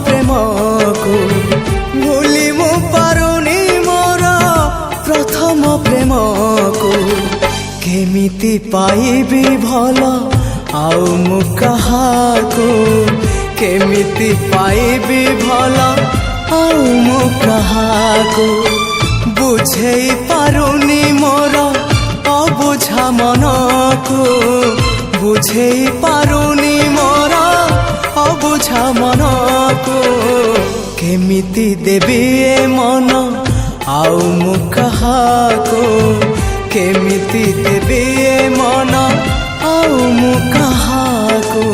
प्रेम को भूली मु पारुनी मोर प्रथम प्रेम को केमिति पाइबी भल आउ मु कहाको केमिति पाइबी भल आउ मु कहाको बुझेई पारुनी मोर अबुझा मन को बुझेई पारुनी मोर अबुझा मन को केमिति देबी ए मन आउ मु कहाको केमिति देबी ए मन आउ मु कहाको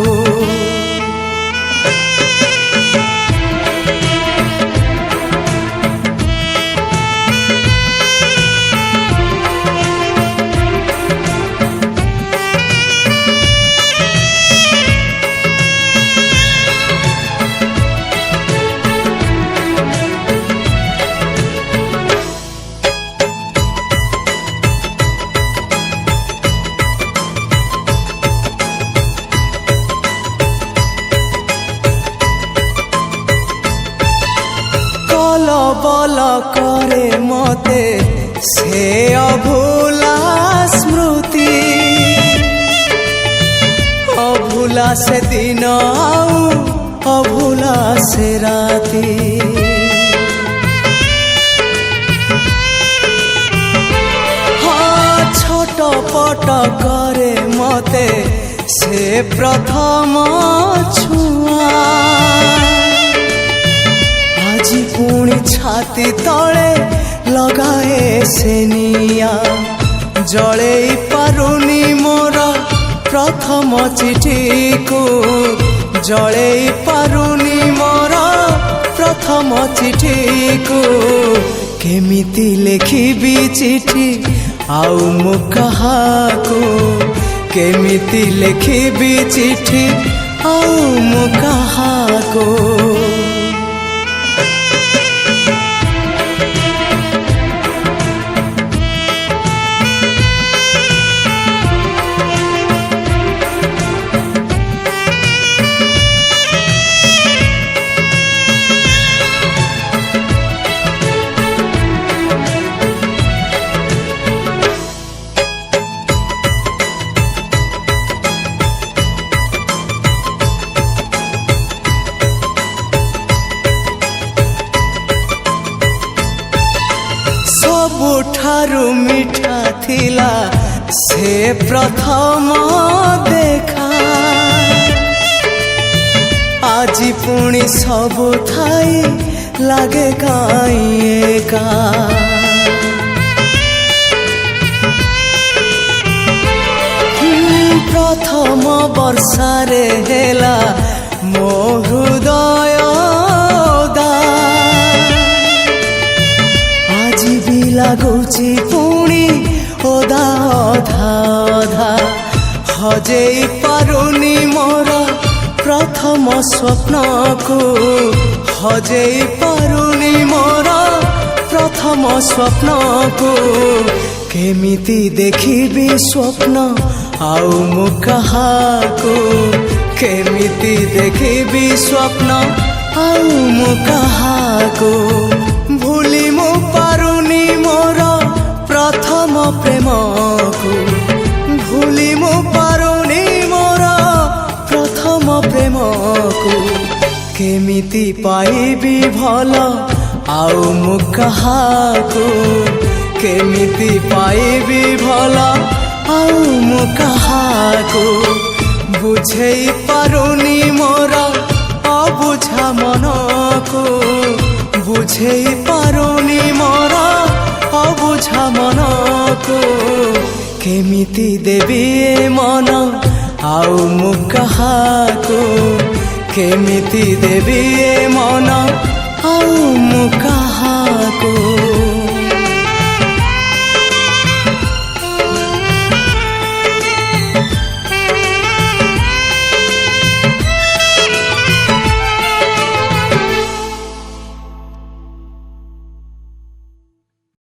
बल करे मते से अभूला स्मृति अभूला से दिन आउ अभूला से राती हाँ छोट पट करे मते से प्रथम छुआ पुणी छाती तले लगाए से निया जले पारुनी मोर प्रथम चिठी को जले पारुनी मोर प्रथम चिठी को केमिति लिखिबी चिठी आउ मु कहाको केमिति लिखिबी चिठी आउ मु कहाको सबुठारु मीठा थिला से प्रथम देखा आजी पुणी सबु थाई लागे काई एका प्रथम वर्षारे हेला मो हृदय लगुची पुणी ओदा अधा अधा हजेई पारुनी मोर प्रथम स्वप्न को हजेई पारुनी मोर प्रथम स्वप्न को केमिति देखिबी स्वप्न आउ मु कहाको केमिति देखिबी स्वप्न आउ मु कहाको भूली मु पारुनी मोर प्रथम प्रेम को भूली मु पारुनी मोर प्रथम प्रेम को केमिति पाइबी भल आउ मु काहाको केमिति पाइबी भला आउ मु काहाको बुझेई पारुनी मोर अबुझा मनको बुझेई पारुनी मोर अबुझा मनको केमिति देबी ए मन आउ मु काहाको केमिति देबी ए मन आउ मु काहाको।